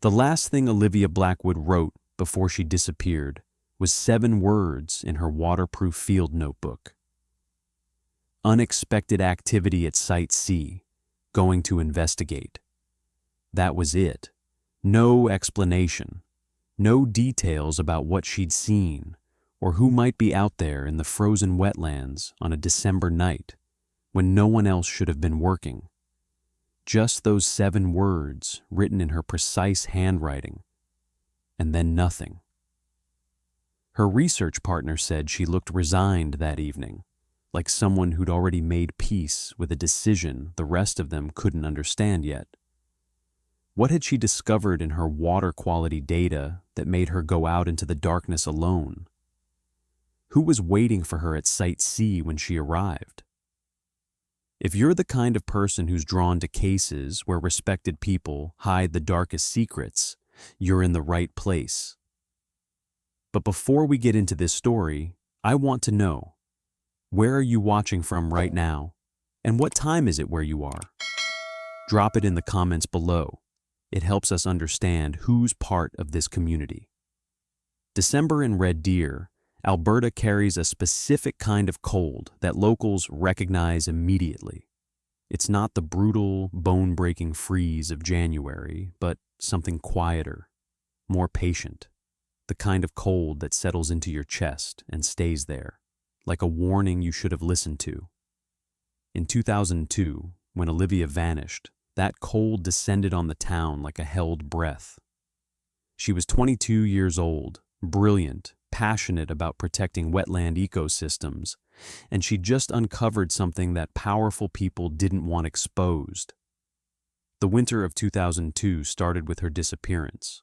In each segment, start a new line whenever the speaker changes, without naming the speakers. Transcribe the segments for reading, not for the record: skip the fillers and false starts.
The last thing Olivia Blackwood wrote before she disappeared was 7 words in her waterproof field notebook. Unexpected activity at Site C, going to investigate. That was it. No explanation, no details about what she'd seen or who might be out there in the frozen wetlands on a December night when no one else should have been working. Just those 7 words written in her precise handwriting, and then nothing. Her research partner said she looked resigned that evening, like someone who'd already made peace with a decision the rest of them couldn't understand yet. What had she discovered in her water quality data that made her go out into the darkness alone? Who was waiting for her at Site C when she arrived? If you're the kind of person who's drawn to cases where respected people hide the darkest secrets, you're in the right place. But before we get into this story, I want to know, where are you watching from right now? And what time is it where you are? Drop it in the comments below. It helps us understand who's part of this community. December in Red Deer, Alberta carries a specific kind of cold that locals recognize immediately. It's not the brutal, bone-breaking freeze of January, but something quieter, more patient. The kind of cold that settles into your chest and stays there, like a warning you should have listened to. In 2002, when Olivia vanished, that cold descended on the town like a held breath. She was 22 years old, brilliant, passionate about protecting wetland ecosystems, and she just uncovered something that powerful people didn't want exposed. The winter of 2002 started with her disappearance.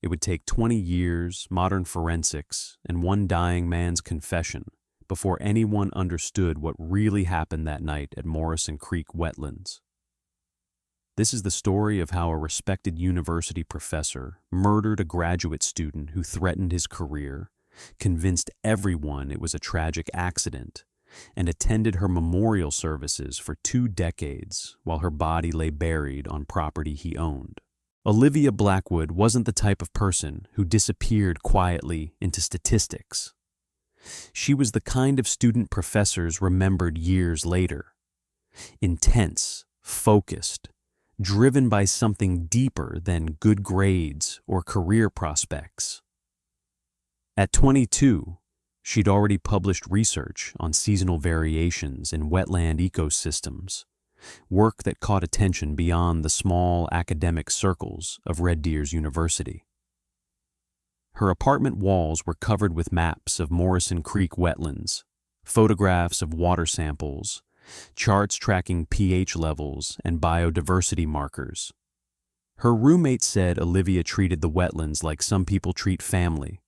It would take 20 years, modern forensics, and one dying man's confession before anyone understood what really happened that night at Morrison Creek Wetlands. This is the story of how a respected university professor murdered a graduate student who threatened his career, convinced everyone it was a tragic accident, and attended her memorial services for 2 decades while her body lay buried on property he owned. Olivia Blackwood wasn't the type of person who disappeared quietly into statistics. She was the kind of student professors remembered years later. Intense, focused, driven by something deeper than good grades or career prospects. At 22, she'd already published research on seasonal variations in wetland ecosystems, work that caught attention beyond the small academic circles of Red Deer's University. Her apartment walls were covered with maps of Morrison Creek Wetlands, photographs of water samples, charts tracking pH levels and biodiversity markers. Her roommate said Olivia treated the wetlands like some people treat family,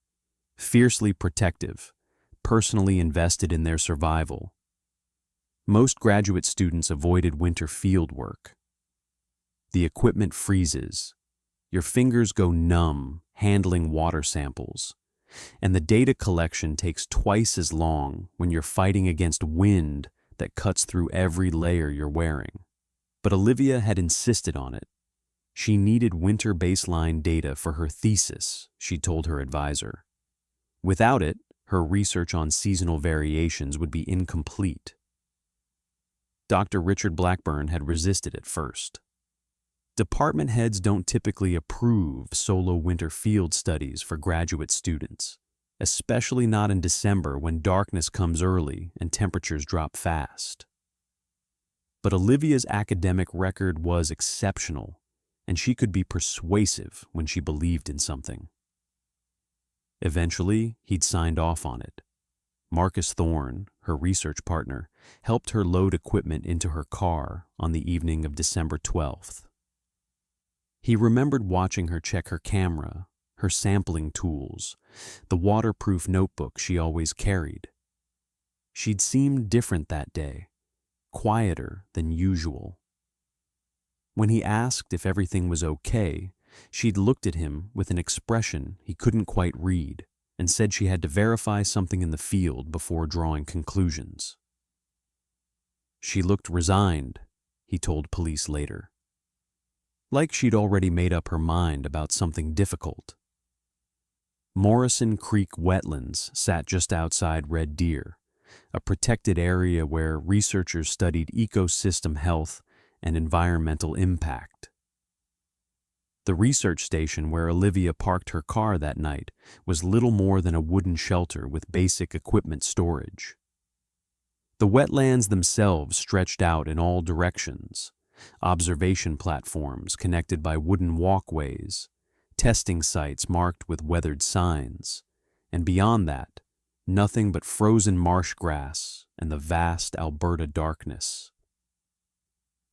fiercely protective, personally invested in their survival. Most graduate students avoided winter field work. The equipment freezes, your fingers go numb handling water samples, and the data collection takes twice as long when you're fighting against wind that cuts through every layer you're wearing. But Olivia had insisted on it. She needed winter baseline data for her thesis, she told her advisor. Without it, her research on seasonal variations would be incomplete. Dr. Richard Blackburn had resisted at first. Department heads don't typically approve solo winter field studies for graduate students, especially not in December when darkness comes early and temperatures drop fast. But Olivia's academic record was exceptional, and she could be persuasive when she believed in something. Eventually, he'd signed off on it. Marcus Thorne, her research partner, helped her load equipment into her car on the evening of December 12th. He remembered watching her check her camera, her sampling tools, the waterproof notebook she always carried. She'd seemed different that day, quieter than usual. When he asked if everything was okay, she'd looked at him with an expression he couldn't quite read and said she had to verify something in the field before drawing conclusions. She looked resigned, he told police later. like she'd already made up her mind about something difficult. Morrison Creek Wetlands sat just outside Red Deer, a protected area where researchers studied ecosystem health and environmental impact. The research station where Olivia parked her car that night was little more than a wooden shelter with basic equipment storage. The wetlands themselves stretched out in all directions, observation platforms connected by wooden walkways, testing sites marked with weathered signs, and beyond that, nothing but frozen marsh grass and the vast Alberta darkness.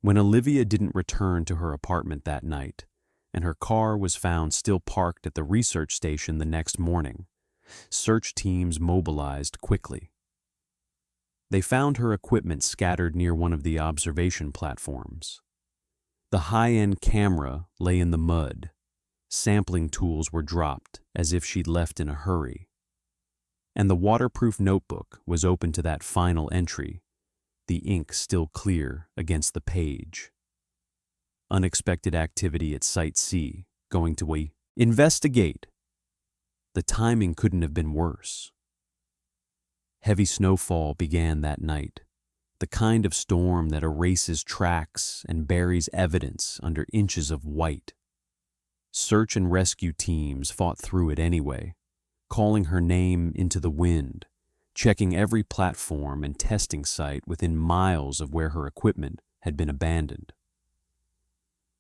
When Olivia didn't return to her apartment that night, and her car was found still parked at the research station the next morning, search teams mobilized quickly. They found her equipment scattered near one of the observation platforms. The high-end camera lay in the mud. Sampling tools were dropped as if she'd left in a hurry. And the waterproof notebook was open to that final entry, the ink still clear against the page. Unexpected activity at Site C, going to investigate. The timing couldn't have been worse. Heavy snowfall began that night, the kind of storm that erases tracks and buries evidence under inches of white. Search and rescue teams fought through it anyway, calling her name into the wind, checking every platform and testing site within miles of where her equipment had been abandoned.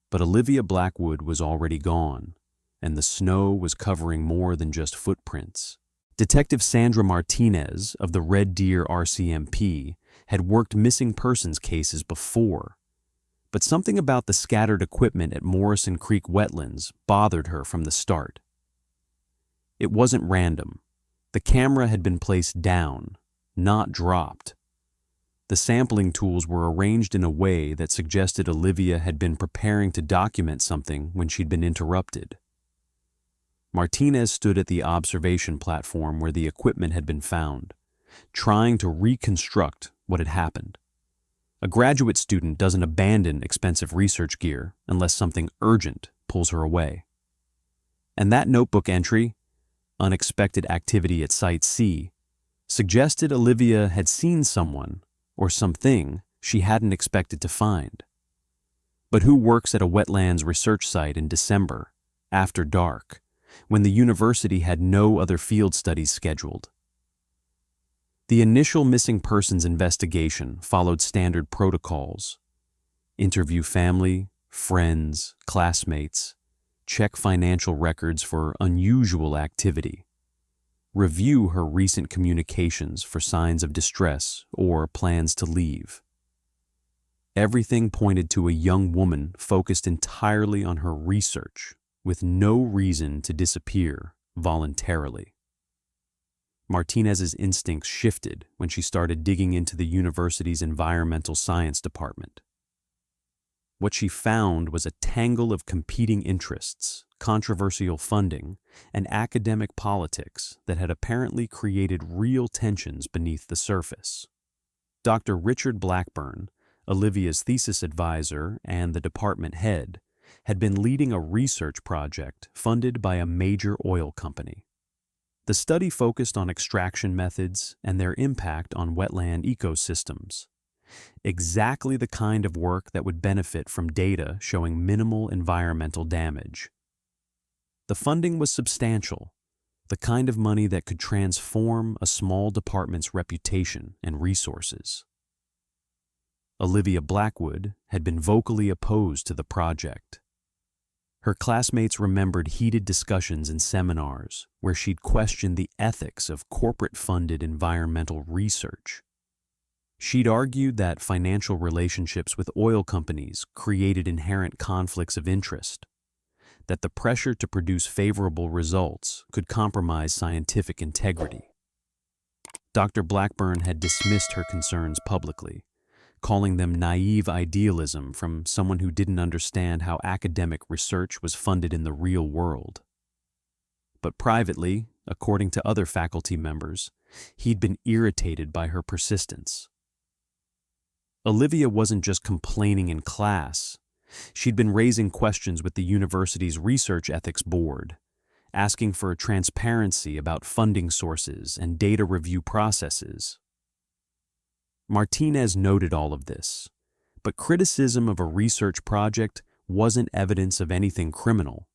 But Olivia Blackwood was already gone, and the snow was covering more than just footprints. Detective Sandra Martinez of the Red Deer RCMP had worked missing persons cases before, but something about the scattered equipment at Morrison Creek Wetlands bothered her from the start. It wasn't random. The camera had been placed down, not dropped. The sampling tools were arranged in a way that suggested Olivia had been preparing to document something when she'd been interrupted. Martinez stood at the observation platform where the equipment had been found, trying to reconstruct what had happened. A graduate student doesn't abandon expensive research gear unless something urgent pulls her away. And that notebook entry, unexpected activity at Site C, suggested Olivia had seen someone or something she hadn't expected to find. But who works at a wetlands research site in December, after dark, when the university had no other field studies scheduled? The initial missing persons investigation followed standard protocols. Interview family, friends, classmates, check financial records for unusual activity, review her recent communications for signs of distress or plans to leave. Everything pointed to a young woman focused entirely on her research, with no reason to disappear voluntarily. Martinez's instincts shifted when she started digging into the university's environmental science department. What she found was a tangle of competing interests, controversial funding, and academic politics that had apparently created real tensions beneath the surface. Dr. Richard Blackburn, Olivia's thesis advisor and the department head, had been leading a research project funded by a major oil company. The study focused on extraction methods and their impact on wetland ecosystems. Exactly the kind of work that would benefit from data showing minimal environmental damage. The funding was substantial, the kind of money that could transform a small department's reputation and resources. Olivia Blackwood had been vocally opposed to the project. Her classmates remembered heated discussions in seminars where she'd questioned the ethics of corporate-funded environmental research. She'd argued that financial relationships with oil companies created inherent conflicts of interest, that the pressure to produce favorable results could compromise scientific integrity. Dr. Blackburn had dismissed her concerns publicly, calling them naive idealism from someone who didn't understand how academic research was funded in the real world. But privately, according to other faculty members, he'd been irritated by her persistence. Olivia wasn't just complaining in class. She'd been raising questions with the university's research ethics board, asking for transparency about funding sources and data review processes. Martinez noted all of this, but criticism of a research project wasn't evidence of anything criminal.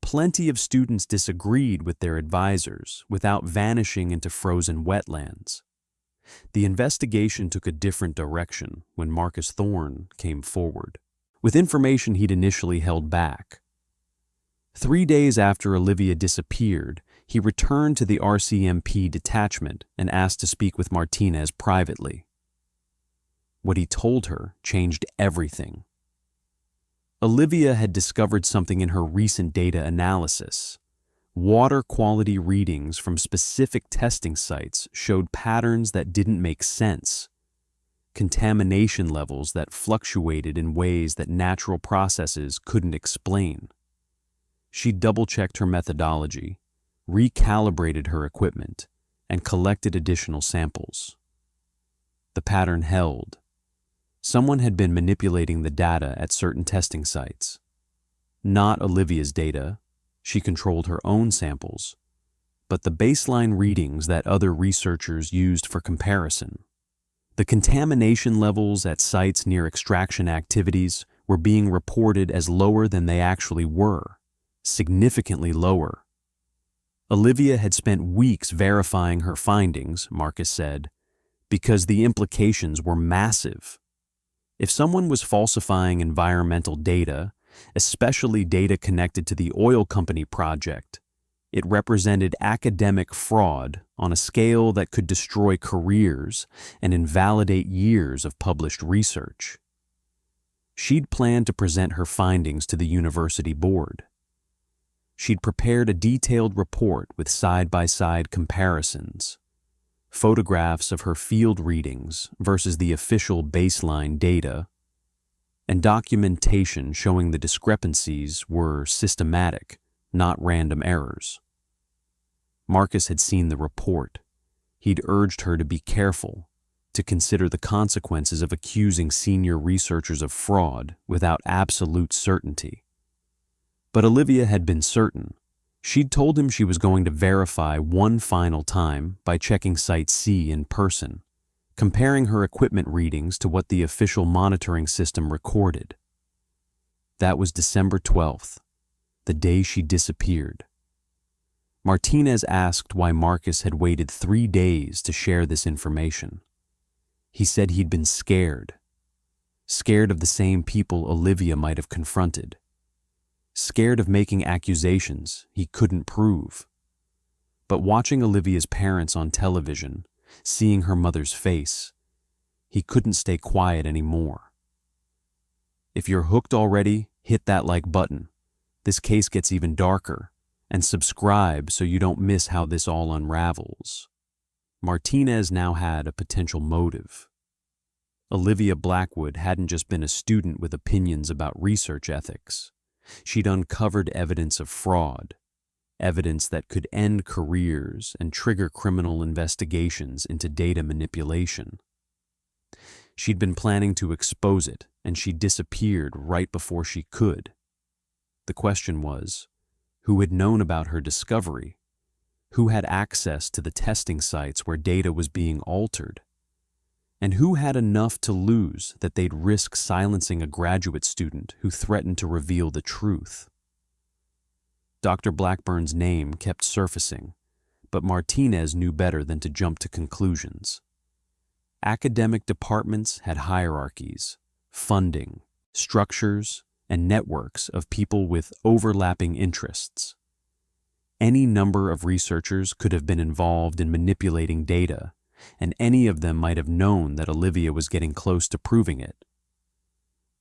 Plenty of students disagreed with their advisors without vanishing into frozen wetlands. The investigation took a different direction when Marcus Thorne came forward, with information he'd initially held back. 3 days after Olivia disappeared, he returned to the RCMP detachment and asked to speak with Martinez privately. What he told her changed everything. Olivia had discovered something in her recent data analysis. Water quality readings from specific testing sites showed patterns that didn't make sense. Contamination levels that fluctuated in ways that natural processes couldn't explain. She double-checked her methodology, recalibrated her equipment, and collected additional samples. The pattern held. Someone had been manipulating the data at certain testing sites. Not Olivia's data, she controlled her own samples, but the baseline readings that other researchers used for comparison. The contamination levels at sites near extraction activities were being reported as lower than they actually were, significantly lower. Olivia had spent weeks verifying her findings, Marcus said, because the implications were massive. If someone was falsifying environmental data, especially data connected to the oil company project, it represented academic fraud on a scale that could destroy careers and invalidate years of published research. She'd planned to present her findings to the university board. She'd prepared a detailed report with side-by-side comparisons, photographs of her field readings versus the official baseline data, and documentation showing the discrepancies were systematic, not random errors. Marcus had seen the report. He'd urged her to be careful, to consider the consequences of accusing senior researchers of fraud without absolute certainty. But Olivia had been certain. She'd told him she was going to verify one final time by checking Site C in person, comparing her equipment readings to what the official monitoring system recorded. That was December 12th, the day she disappeared. Martinez asked why Marcus had waited 3 days to share this information. He said he'd been scared of the same people Olivia might have confronted. Scared of making accusations he couldn't prove. But watching Olivia's parents on television, seeing her mother's face, he couldn't stay quiet anymore. If you're hooked already, hit that like button. This case gets even darker, and subscribe so you don't miss how this all unravels. Martinez now had a potential motive. Olivia Blackwood hadn't just been a student with opinions about research ethics. She'd uncovered evidence of fraud, evidence that could end careers and trigger criminal investigations into data manipulation. She'd been planning to expose it, and she disappeared right before she could. The question was, who had known about her discovery? Who had access to the testing sites where data was being altered? And who had enough to lose that they'd risk silencing a graduate student who threatened to reveal the truth? Dr. Blackburn's name kept surfacing, but Martinez knew better than to jump to conclusions. Academic departments had hierarchies, funding, structures, and networks of people with overlapping interests. Any number of researchers could have been involved in manipulating data, and any of them might have known that Olivia was getting close to proving it.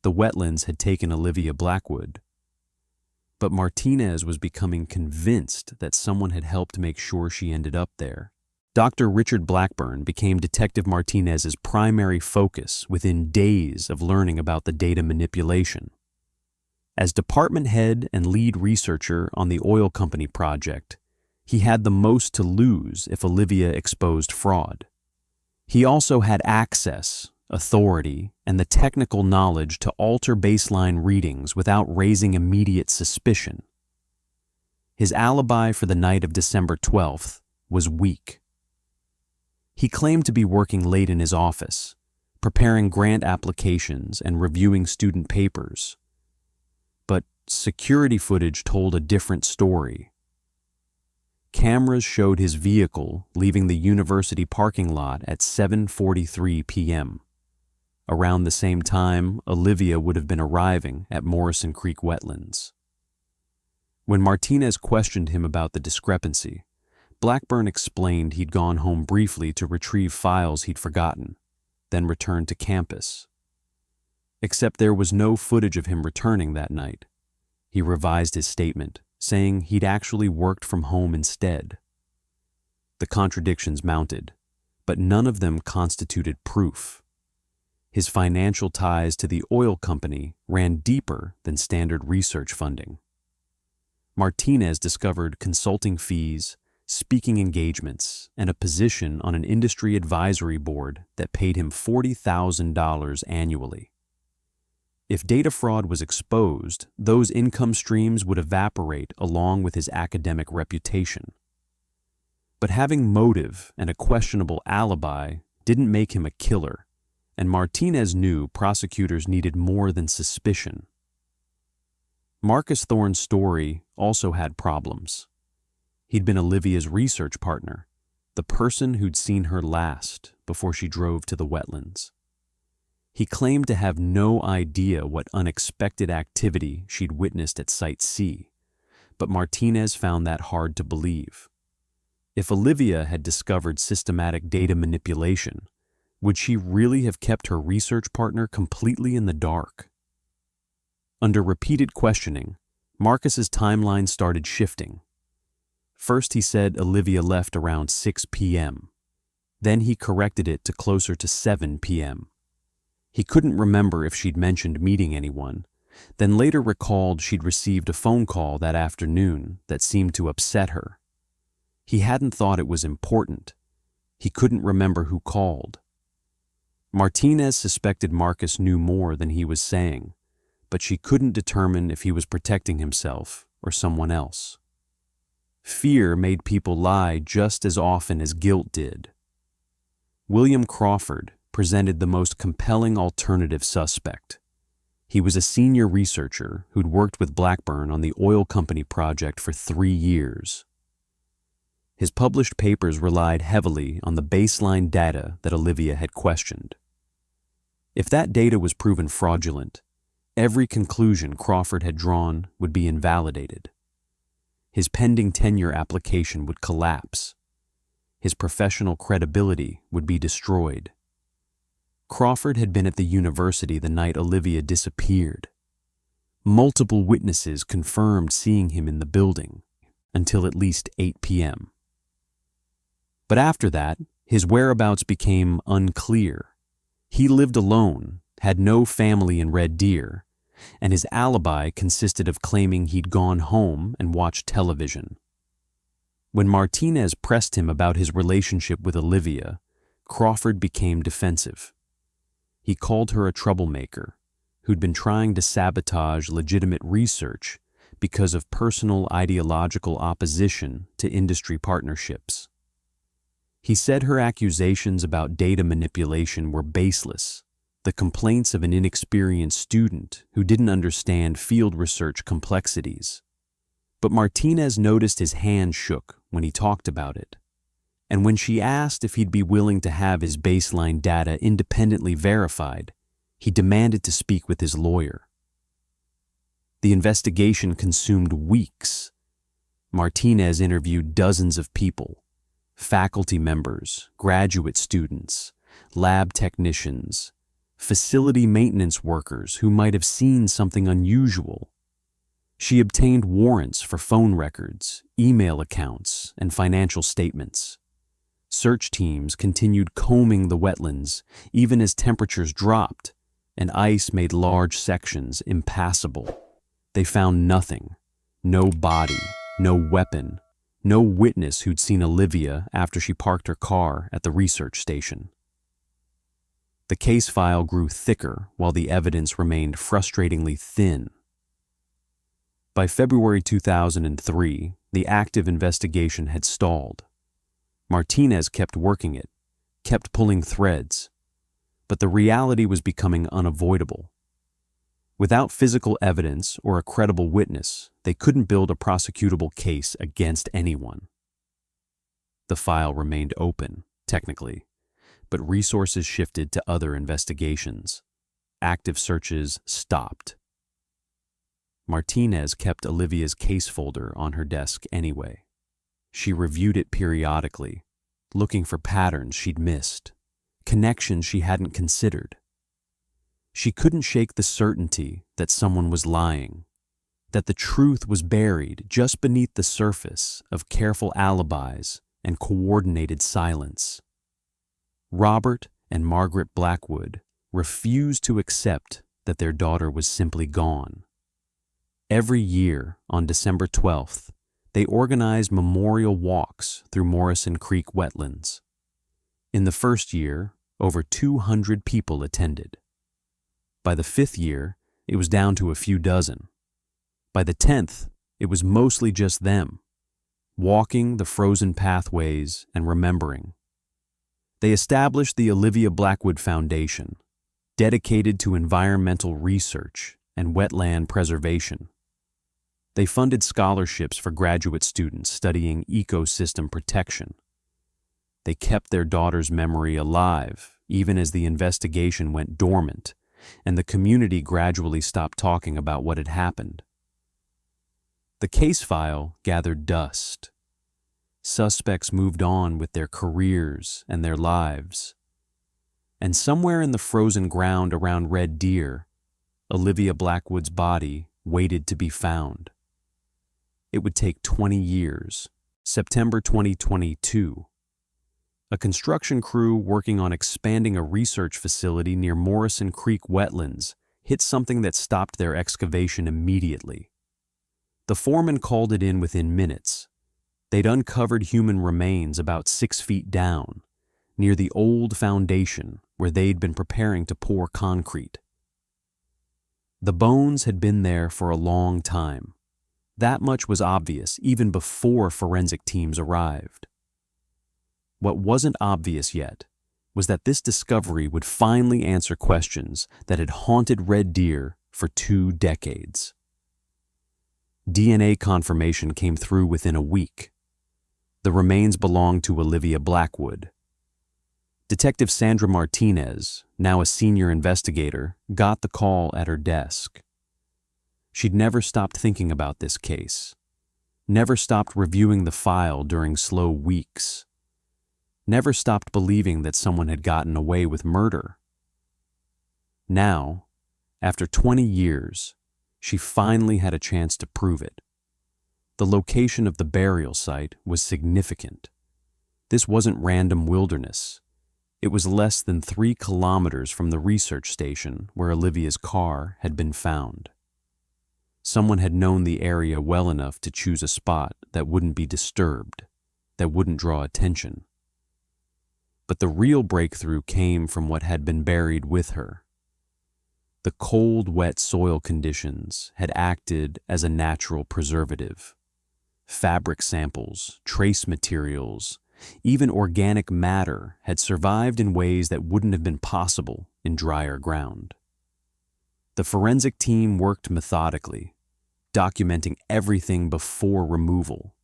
The wetlands had taken Olivia Blackwood, but Martinez was becoming convinced that someone had helped make sure she ended up there. Dr. Richard Blackburn became Detective Martinez's primary focus within days of learning about the data manipulation. As department head and lead researcher on the oil company project, he had the most to lose if Olivia exposed fraud. He also had access, authority, and the technical knowledge to alter baseline readings without raising immediate suspicion. His alibi for the night of December 12th was weak. He claimed to be working late in his office, preparing grant applications and reviewing student papers. But security footage told a different story. Cameras showed his vehicle leaving the university parking lot at 7:43 p.m. Around the same time, Olivia would have been arriving at Morrison Creek Wetlands. When Martinez questioned him about the discrepancy, Blackburn explained he'd gone home briefly to retrieve files he'd forgotten, then returned to campus. Except there was no footage of him returning that night. He revised his statement, saying he'd actually worked from home instead. The contradictions mounted, but none of them constituted proof. His financial ties to the oil company ran deeper than standard research funding. Martinez discovered consulting fees, speaking engagements, and a position on an industry advisory board that paid him $40,000 annually. If data fraud was exposed, those income streams would evaporate along with his academic reputation. But having motive and a questionable alibi didn't make him a killer, and Martinez knew prosecutors needed more than suspicion. Marcus Thorne's story also had problems. He'd been Olivia's research partner, the person who'd seen her last before she drove to the wetlands. He claimed to have no idea what unexpected activity she'd witnessed at Site C, but Martinez found that hard to believe. If Olivia had discovered systematic data manipulation, would she really have kept her research partner completely in the dark? Under repeated questioning, Marcus's timeline started shifting. First he said Olivia left around 6 p.m. Then he corrected it to closer to 7 p.m. He couldn't remember if she'd mentioned meeting anyone, then later recalled she'd received a phone call that afternoon that seemed to upset her. He hadn't thought it was important. He couldn't remember who called. Martinez suspected Marcus knew more than he was saying, but she couldn't determine if he was protecting himself or someone else. Fear made people lie just as often as guilt did. William Crawford presented the most compelling alternative suspect. He was a senior researcher who'd worked with Blackburn on the oil company project for 3 years. His published papers relied heavily on the baseline data that Olivia had questioned. If that data was proven fraudulent, every conclusion Crawford had drawn would be invalidated. His pending tenure application would collapse. His professional credibility would be destroyed. Crawford had been at the university the night Olivia disappeared. Multiple witnesses confirmed seeing him in the building until at least 8 p.m. But after that, his whereabouts became unclear. He lived alone, had no family in Red Deer, and his alibi consisted of claiming he'd gone home and watched television. When Martinez pressed him about his relationship with Olivia, Crawford became defensive. He called her a troublemaker who'd been trying to sabotage legitimate research because of personal ideological opposition to industry partnerships. He said her accusations about data manipulation were baseless, the complaints of an inexperienced student who didn't understand field research complexities. But Martinez noticed his hand shook when he talked about it, and when she asked if he'd be willing to have his baseline data independently verified, he demanded to speak with his lawyer. The investigation consumed weeks. Martinez interviewed dozens of people, faculty members, graduate students, lab technicians, facility maintenance workers who might have seen something unusual. She obtained warrants for phone records, email accounts, and financial statements. Search teams continued combing the wetlands even as temperatures dropped and ice made large sections impassable. They found nothing, no body, no weapon, no witness who'd seen Olivia after she parked her car at the research station. The case file grew thicker while the evidence remained frustratingly thin. By February 2003, the active investigation had stalled. Martinez kept working it, kept pulling threads, but the reality was becoming unavoidable. Without physical evidence or a credible witness, they couldn't build a prosecutable case against anyone. The file remained open, technically, but resources shifted to other investigations. Active searches stopped. Martinez kept Olivia's case folder on her desk anyway. She reviewed it periodically, looking for patterns she'd missed, connections she hadn't considered. She couldn't shake the certainty that someone was lying, that the truth was buried just beneath the surface of careful alibis and coordinated silence. Robert and Margaret Blackwood refused to accept that their daughter was simply gone. Every year, on December 12th, they organized memorial walks through Morrison Creek Wetlands. In the first year, over 200 people attended. By the 5th year, it was down to a few dozen. By the 10th, it was mostly just them, walking the frozen pathways and remembering. They established the Olivia Blackwood Foundation, dedicated to environmental research and wetland preservation. They funded scholarships for graduate students studying ecosystem protection. They kept their daughter's memory alive, even as the investigation went dormant, and the community gradually stopped talking about what had happened. The case file gathered dust. Suspects moved on with their careers and their lives. And somewhere in the frozen ground around Red Deer, Olivia Blackwood's body waited to be found. It would take 20 years. September 2022. A construction crew working on expanding a research facility near Morrison Creek Wetlands hit something that stopped their excavation immediately. The foreman called it in within minutes. They'd uncovered human remains about 6 feet down, near the old foundation where they'd been preparing to pour concrete. The bones had been there for a long time. That much was obvious even before forensic teams arrived. What wasn't obvious yet was that this discovery would finally answer questions that had haunted Red Deer for 2 decades. DNA confirmation came through within a week. The remains belonged to Olivia Blackwood. Detective Sandra Martinez, now a senior investigator, got the call at her desk. She'd never stopped thinking about this case, never stopped reviewing the file during slow weeks, never stopped believing that someone had gotten away with murder. Now, after 20 years, she finally had a chance to prove it. The location of the burial site was significant. This wasn't random wilderness. It was less than 3 kilometers from the research station where Olivia's car had been found. Someone had known the area well enough to choose a spot that wouldn't be disturbed, that wouldn't draw attention. But the real breakthrough came from what had been buried with her. The cold, wet soil conditions had acted as a natural preservative. Fabric samples, trace materials, even organic matter had survived in ways that wouldn't have been possible in drier ground. The forensic team worked methodically, documenting everything before removal,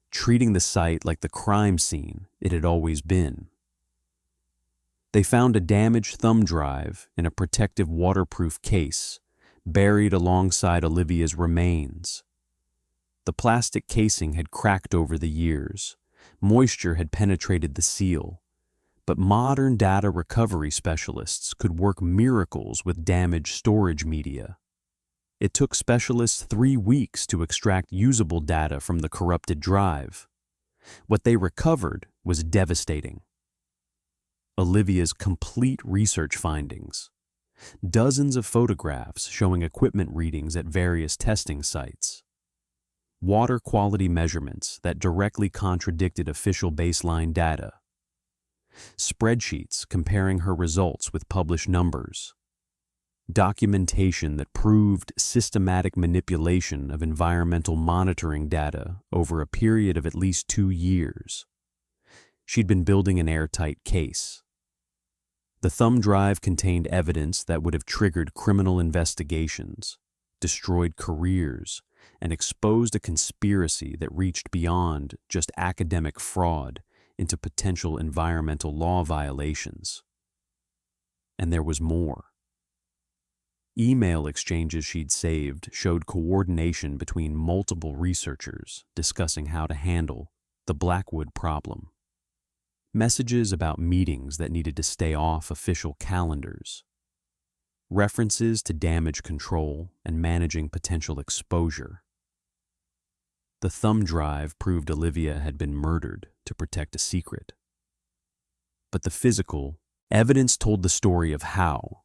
treating the site like the crime scene it had always been. They found a damaged thumb drive in a protective waterproof case, buried alongside Olivia's remains. The plastic casing had cracked over the years. Moisture had penetrated the seal, but modern data recovery specialists could work miracles with damaged storage media. It took specialists 3 weeks to extract usable data from the corrupted drive. What they recovered was devastating. Olivia's complete research findings. Dozens of photographs showing equipment readings at various testing sites. Water quality measurements that directly contradicted official baseline data. spreadsheets comparing her results with published numbers, documentation that proved systematic manipulation of environmental monitoring data over a period of at least 2 years. She'd been building an airtight case. The thumb drive contained evidence that would have triggered criminal investigations, destroyed careers, and exposed a conspiracy that reached beyond just academic fraud into potential environmental law violations. And there was more. Email exchanges she'd saved showed coordination between multiple researchers discussing how to handle the Blackwood problem. Messages about meetings that needed to stay off official calendars. References to damage control and managing potential exposure. The thumb drive proved Olivia had been murdered to protect a secret. But the physical evidence told the story of how.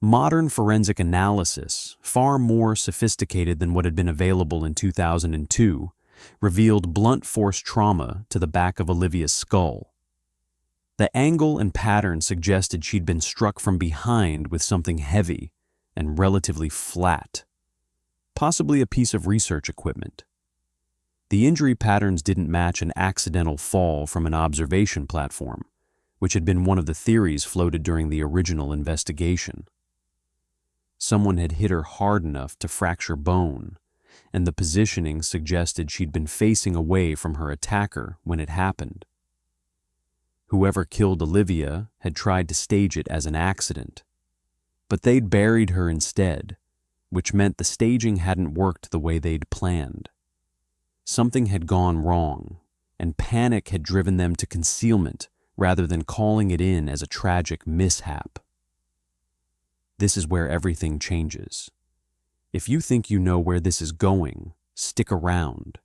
Modern forensic analysis, far more sophisticated than what had been available in 2002, revealed blunt force trauma to the back of Olivia's skull. The angle and pattern suggested she'd been struck from behind with something heavy and relatively flat, possibly a piece of research equipment. The injury patterns didn't match an accidental fall from an observation platform, which had been one of the theories floated during the original investigation. Someone had hit her hard enough to fracture bone, and the positioning suggested she'd been facing away from her attacker when it happened. Whoever killed Olivia had tried to stage it as an accident, but they'd buried her instead, which meant the staging hadn't worked the way they'd planned. Something had gone wrong, and panic had driven them to concealment rather than calling it in as a tragic mishap. This is where everything changes. If you think you know where this is going, stick around.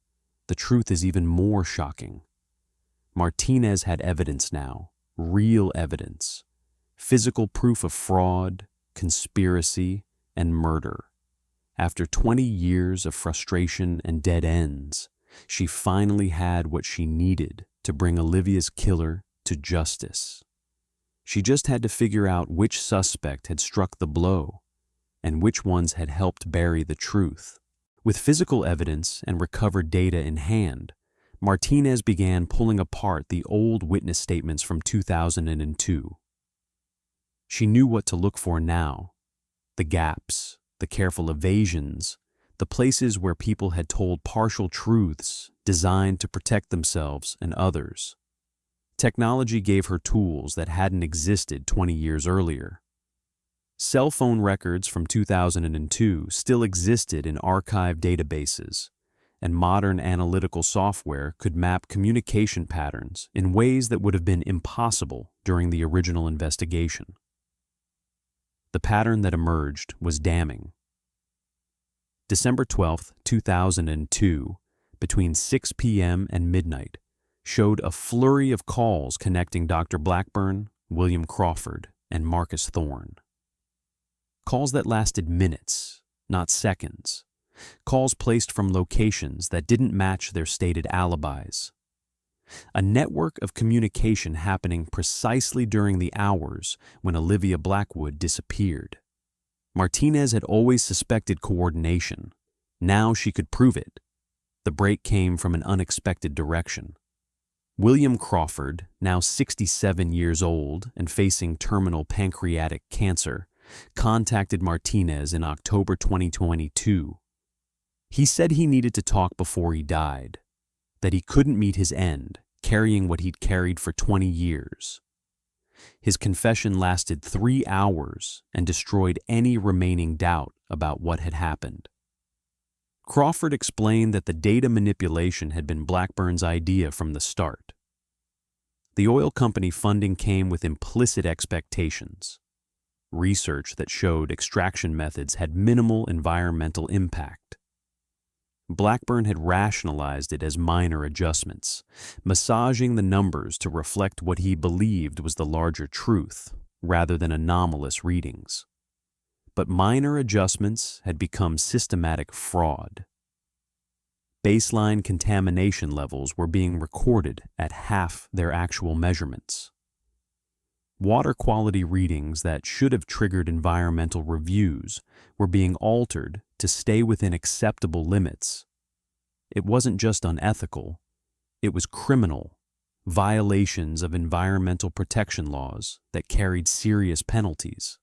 The truth is even more shocking. Martinez had evidence now, real evidence, physical proof of fraud, conspiracy, and murder. After 20 years of frustration and dead ends, she finally had what she needed to bring Olivia's killer to justice. She just had to figure out which suspect had struck the blow and which ones had helped bury the truth. With physical evidence and recovered data in hand, Martinez began pulling apart the old witness statements from 2002. She knew what to look for now: the gaps, the careful evasions, the places where people had told partial truths designed to protect themselves and others. Technology gave her tools that hadn't existed 20 years earlier. Cell phone records from 2002 still existed in archived databases, and modern analytical software could map communication patterns in ways that would have been impossible during the original investigation. The pattern that emerged was damning. December 12, 2002, between 6 p.m. and midnight, showed a flurry of calls connecting Dr. Blackburn, William Crawford, and Marcus Thorne. Calls that lasted minutes, not seconds. Calls placed from locations that didn't match their stated alibis. A network of communication happening precisely during the hours when Olivia Blackwood disappeared. Martinez had always suspected coordination. Now she could prove it. The break came from an unexpected direction. William Crawford, now 67 years old and facing terminal pancreatic cancer, contacted Martinez in October 2022. He said he needed to talk before he died, that he couldn't meet his end, carrying what he'd carried for 20 years. His confession lasted 3 hours and destroyed any remaining doubt about what had happened. Crawford explained that the data manipulation had been Blackburn's idea from the start. The oil company funding came with implicit expectations. Research that showed extraction methods had minimal environmental impact. Blackburn had rationalized it as minor adjustments, massaging the numbers to reflect what he believed was the larger truth, rather than anomalous readings. But minor adjustments had become systematic fraud. Baseline contamination levels were being recorded at half their actual measurements. Water quality readings that should have triggered environmental reviews were being altered to stay within acceptable limits. It wasn't just unethical, it was criminal, violations of environmental protection laws that carried serious penalties.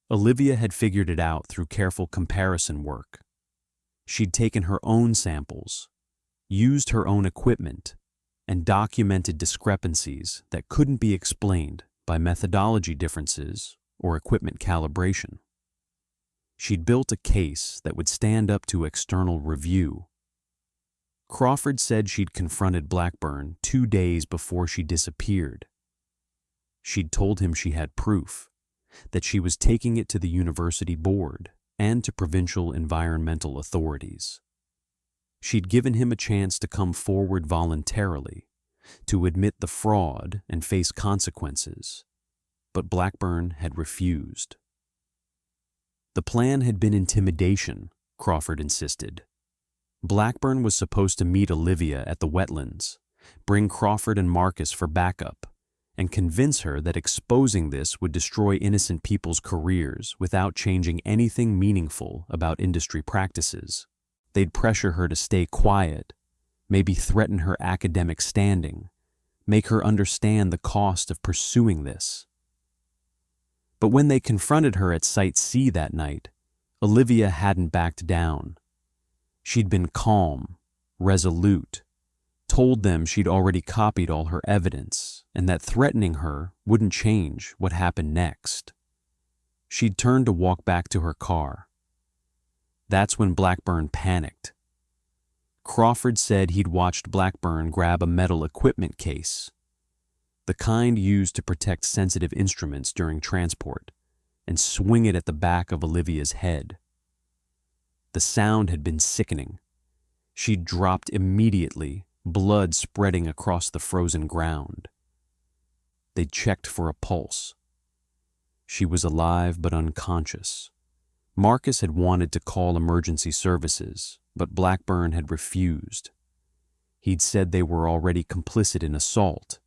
Olivia had figured it out through careful comparison work. She'd taken her own samples, used her own equipment, and documented discrepancies that couldn't be explained by methodology differences or equipment calibration. She'd built a case that would stand up to external review. Crawford said she'd confronted Blackburn 2 days before she disappeared. She'd told him she had proof, that she was taking it to the university board and to provincial environmental authorities. She'd given him a chance to come forward voluntarily, to admit the fraud and face consequences, but Blackburn had refused. The plan had been intimidation, Crawford insisted. Blackburn was supposed to meet Olivia at the wetlands, bring Crawford and Marcus for backup, and convince her that exposing this would destroy innocent people's careers without changing anything meaningful about industry practices. They'd pressure her to stay quiet, maybe threaten her academic standing, make her understand the cost of pursuing this. But when they confronted her at Site C that night, Olivia hadn't backed down. She'd been calm, resolute, told them she'd already copied all her evidence and that threatening her wouldn't change what happened next. She'd turned to walk back to her car. That's when Blackburn panicked. Crawford said he'd watched Blackburn grab a metal equipment case, the kind used to protect sensitive instruments during transport, and swing it at the back of Olivia's head. The sound had been sickening. She'd dropped immediately, blood spreading across the frozen ground. They'd checked for a pulse. She was alive but unconscious. Marcus had wanted to call emergency services, but Blackburn had refused. He'd said they were already complicit in assault,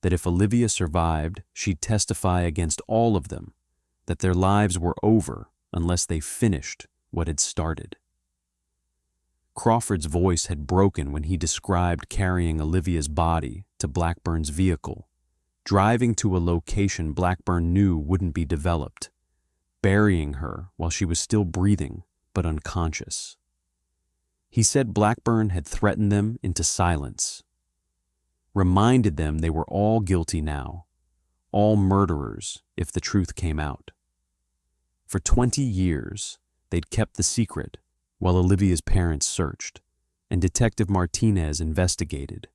that if Olivia survived, she'd testify against all of them, that their lives were over unless they finished what had started. Crawford's voice had broken when he described carrying Olivia's body to Blackburn's vehicle, driving to a location Blackburn knew wouldn't be developed, burying her while she was still breathing but unconscious. He said Blackburn had threatened them into silence, reminded them they were all guilty now, all murderers if the truth came out. For 20 years, they'd kept the secret while Olivia's parents searched, and Detective Martinez investigated,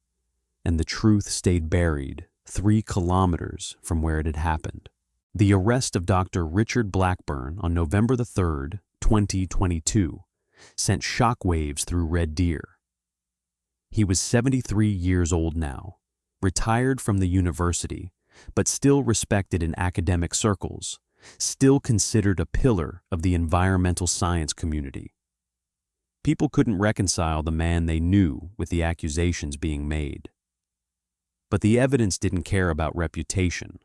and the truth stayed buried 3 kilometers from where it had happened. The arrest of Dr. Richard Blackburn on November 3rd, 2022, sent shockwaves through Red Deer. He was 73 years old now, retired from the university, but still respected in academic circles, still considered a pillar of the environmental science community. People couldn't reconcile the man they knew with the accusations being made. But the evidence didn't care about reputation.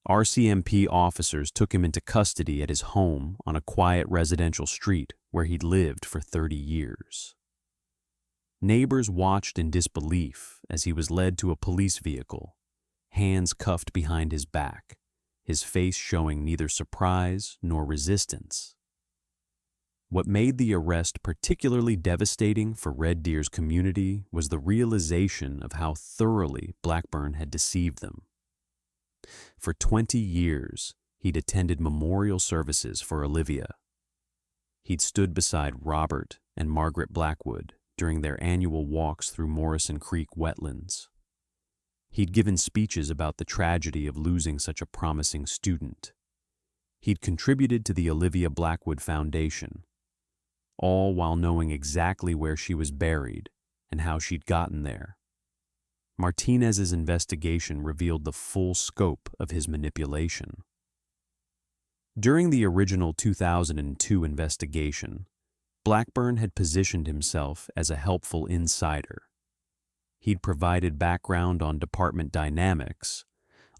RCMP officers took him into custody at his home on a quiet residential street where he'd lived for 30 years. Neighbors watched in disbelief as he was led to a police vehicle, hands cuffed behind his back, his face showing neither surprise nor resistance. What made the arrest particularly devastating for Red Deer's community was the realization of how thoroughly Blackburn had deceived them. For 20 years, he'd attended memorial services for Olivia. He'd stood beside Robert and Margaret Blackwood during their annual walks through Morrison Creek Wetlands. He'd given speeches about the tragedy of losing such a promising student. He'd contributed to the Olivia Blackwood Foundation, all while knowing exactly where she was buried and how she'd gotten there. Martinez's investigation revealed the full scope of his manipulation. During the original 2002 investigation, Blackburn had positioned himself as a helpful insider. He'd provided background on department dynamics,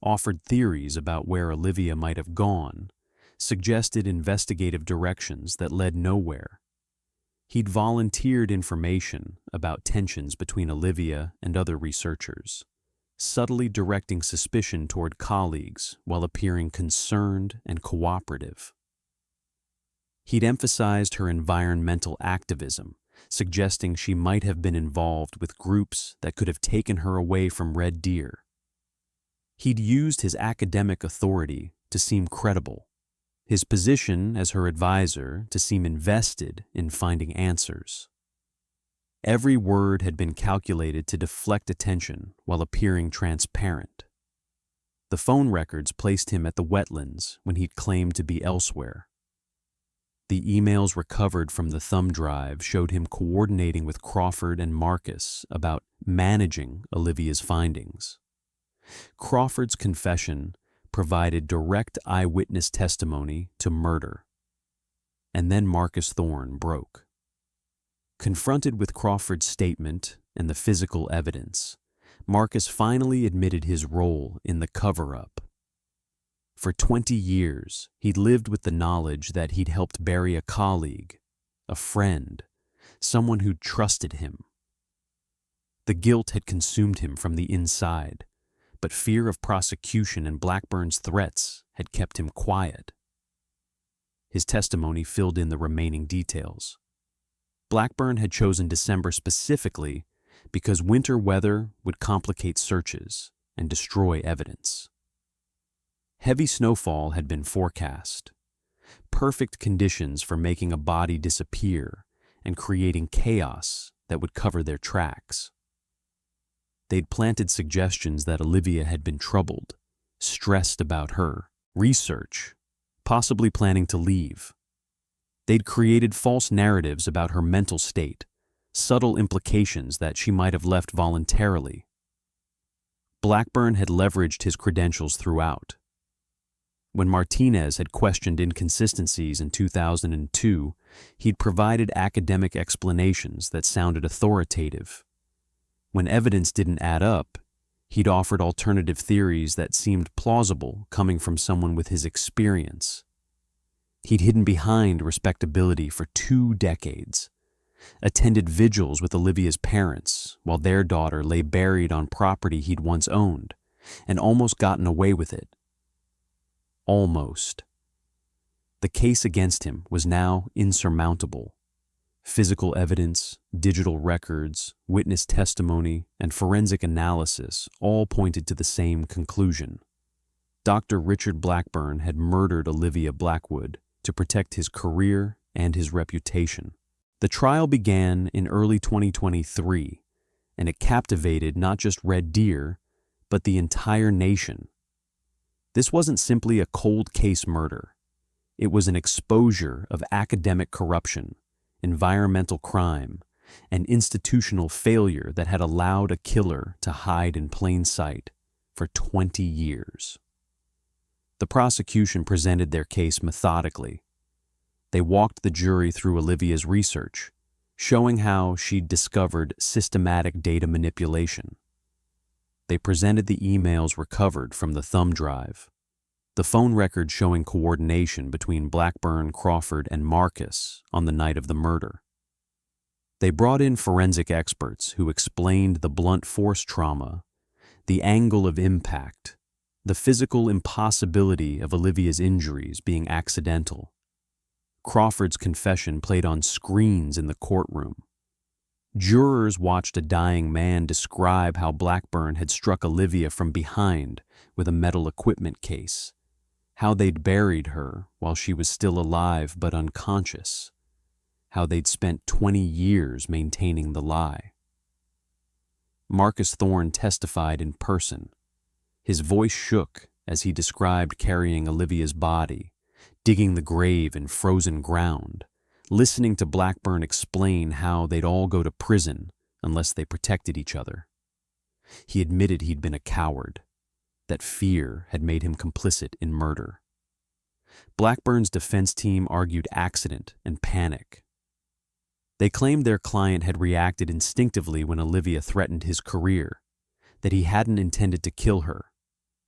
offered theories about where Olivia might have gone, suggested investigative directions that led nowhere. He'd volunteered information about tensions between Olivia and other researchers, subtly directing suspicion toward colleagues while appearing concerned and cooperative. He'd emphasized her environmental activism, suggesting she might have been involved with groups that could have taken her away from red deer. He'd used his academic authority to seem credible, his position as her advisor to seem invested in finding answers. Every word had been calculated to deflect attention while appearing transparent. The phone records placed him at the wetlands when he'd claimed to be elsewhere. The emails recovered from the thumb drive showed him coordinating with Crawford and Marcus about managing Olivia's findings. Crawford's confession provided direct eyewitness testimony to murder. And then Marcus Thorne broke. Confronted with Crawford's statement and the physical evidence, Marcus finally admitted his role in the cover-up. For 20 years, he'd lived with the knowledge that he'd helped bury a colleague, a friend, someone who'd trusted him. The guilt had consumed him from the inside, but fear of prosecution and Blackburn's threats had kept him quiet. His testimony filled in the remaining details. Blackburn had chosen December specifically because winter weather would complicate searches and destroy evidence. Heavy snowfall had been forecast, perfect conditions for making a body disappear and creating chaos that would cover their tracks. They'd planted suggestions that Olivia had been troubled, stressed about her research, possibly planning to leave. They'd created false narratives about her mental state, subtle implications that she might have left voluntarily. Blackburn had leveraged his credentials throughout. When Martinez had questioned inconsistencies in 2002, he'd provided academic explanations that sounded authoritative. When evidence didn't add up, he'd offered alternative theories that seemed plausible coming from someone with his experience. He'd hidden behind respectability for 2 decades, attended vigils with Olivia's parents while their daughter lay buried on property he'd once owned, and almost gotten away with it. Almost. The case against him was now insurmountable. Physical evidence, digital records, witness testimony, and forensic analysis all pointed to the same conclusion. Dr. Richard Blackburn had murdered Olivia Blackwood to protect his career and his reputation. The trial began in early 2023, and it captivated not just Red Deer, but the entire nation. This wasn't simply a cold case murder. It was an exposure of academic corruption, environmental crime, and institutional failure that had allowed a killer to hide in plain sight for 20 years. The prosecution presented their case methodically. They walked the jury through Olivia's research, showing how she'd discovered systematic data manipulation. They presented the emails recovered from the thumb drive, the phone record showing coordination between Blackburn, Crawford, and Marcus on the night of the murder. They brought in forensic experts who explained the blunt force trauma, the angle of impact, the physical impossibility of Olivia's injuries being accidental. Crawford's confession played on screens in the courtroom. Jurors watched a dying man describe how Blackburn had struck Olivia from behind with a metal equipment case, how they'd buried her while she was still alive but unconscious, how they'd spent 20 years maintaining the lie. Marcus Thorne testified in person. His voice shook as he described carrying Olivia's body, digging the grave in frozen ground, listening to Blackburn explain how they'd all go to prison unless they protected each other. He admitted he'd been a coward, that fear had made him complicit in murder. Blackburn's defense team argued accident and panic. They claimed their client had reacted instinctively when Olivia threatened his career, that he hadn't intended to kill her.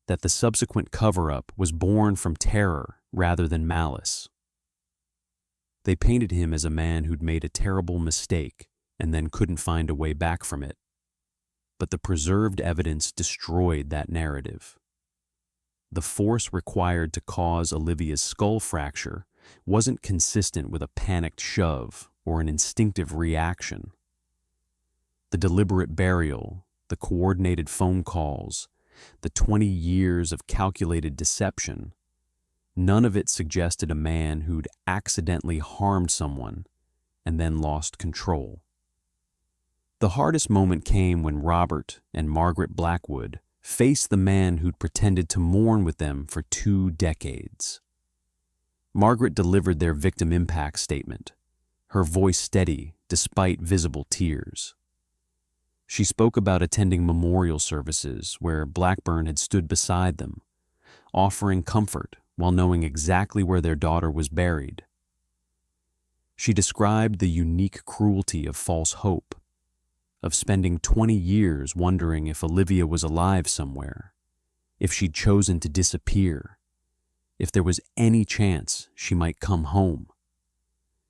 that the subsequent cover-up was born from terror rather than malice. They painted him as a man who'd made a terrible mistake and then couldn't find a way back from it. But the preserved evidence destroyed that narrative. The force required to cause Olivia's skull fracture wasn't consistent with a panicked shove or an instinctive reaction. The deliberate burial, the coordinated phone calls, the 20 years of calculated deception, none of it suggested a man who'd accidentally harmed someone and then lost control. The hardest moment came when Robert and Margaret Blackwood faced the man who'd pretended to mourn with them for 2 decades. Margaret delivered their victim impact statement, her voice steady despite visible tears. She spoke about attending memorial services where Blackburn had stood beside them, offering comfort while knowing exactly where their daughter was buried. She described the unique cruelty of false hope, of spending 20 years wondering if Olivia was alive somewhere, if she'd chosen to disappear, if there was any chance she might come home.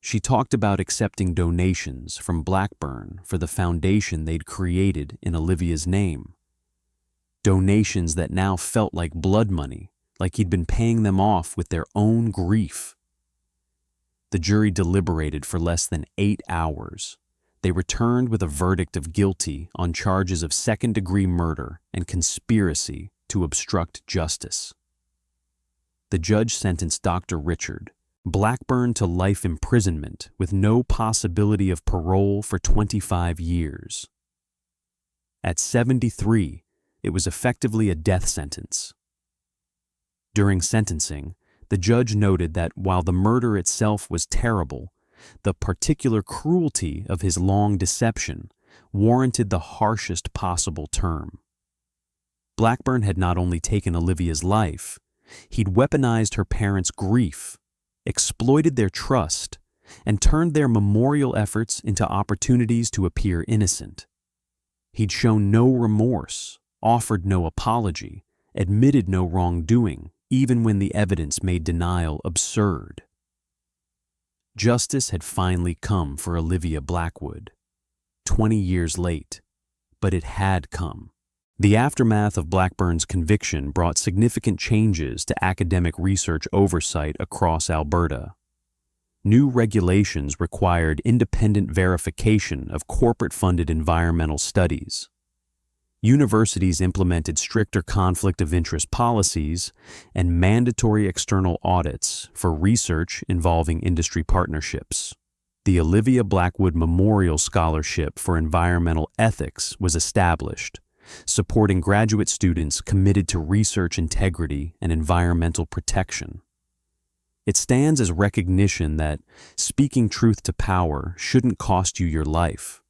She talked about accepting donations from Blackburn for the foundation they'd created in Olivia's name. Donations that now felt like blood money, like he'd been paying them off with their own grief. The jury deliberated for less than 8 hours. They returned with a verdict of guilty on charges of second-degree murder and conspiracy to obstruct justice. The judge sentenced Dr. Richard Blackburn to life imprisonment with no possibility of parole for 25 years. At 73, it was effectively a death sentence. During sentencing, the judge noted that while the murder itself was terrible, the particular cruelty of his long deception warranted the harshest possible term. Blackburn had not only taken Olivia's life, he'd weaponized her parents' grief, exploited their trust, and turned their memorial efforts into opportunities to appear innocent. He'd shown no remorse, offered no apology, admitted no wrongdoing, even when the evidence made denial absurd. Justice had finally come for Olivia Blackwood, 20 years late, but it had come. The aftermath of Blackburn's conviction brought significant changes to academic research oversight across Alberta. New regulations required independent verification of corporate-funded environmental studies. Universities implemented stricter conflict of interest policies and mandatory external audits for research involving industry partnerships. The Olivia Blackwood Memorial Scholarship for Environmental Ethics was established, supporting graduate students committed to research integrity and environmental protection. It stands as recognition that speaking truth to power shouldn't cost you your life.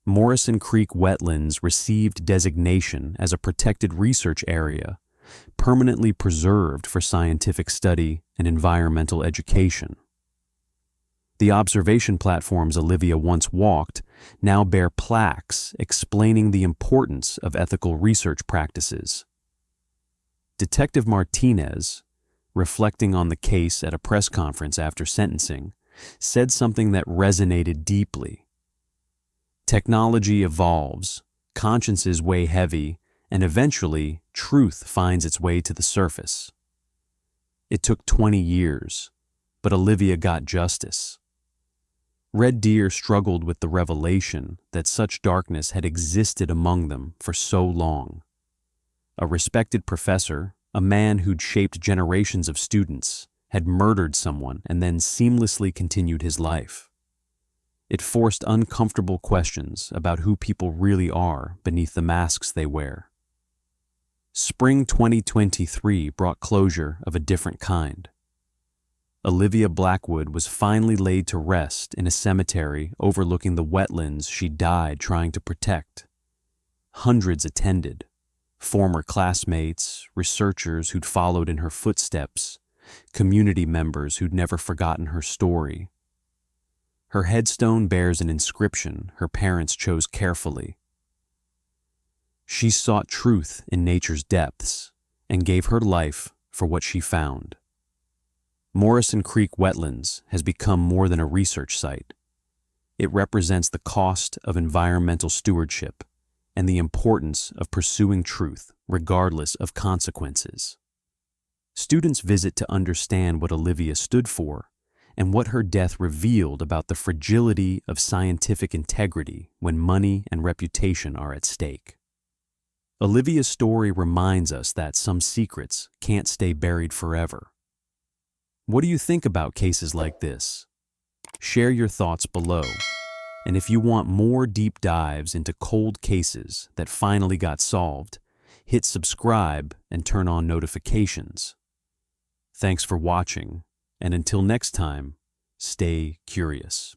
Morrison Creek Wetlands received designation as a protected research area, permanently preserved for scientific study and environmental education. The observation platforms Olivia once walked now bear plaques explaining the importance of ethical research practices. Detective Martinez, reflecting on the case at a press conference after sentencing, said something that resonated deeply. Technology evolves, consciences weigh heavy, and eventually, truth finds its way to the surface. It took 20 years, but Olivia got justice. Red Deer struggled with the revelation that such darkness had existed among them for so long. A respected professor, a man who'd shaped generations of students, had murdered someone and then seamlessly continued his life. It forced uncomfortable questions about who people really are beneath the masks they wear. Spring 2023 brought closure of a different kind. Olivia Blackwood was finally laid to rest in a cemetery overlooking the wetlands she died trying to protect. Hundreds attended, former classmates, researchers who'd followed in her footsteps, community members who'd never forgotten her story. Her headstone bears an inscription her parents chose carefully. She sought truth in nature's depths and gave her life for what she found. Morrison Creek Wetlands has become more than a research site. It represents the cost of environmental stewardship and the importance of pursuing truth regardless of consequences. Students visit to understand what Olivia stood for and what her death revealed about the fragility of scientific integrity when money and reputation are at stake. Olivia's story reminds us that some secrets can't stay buried forever. What do you think about cases like this? Share your thoughts below. And if you want more deep dives into cold cases that finally got solved, hit subscribe and turn on notifications. Thanks for watching, and until next time, stay curious.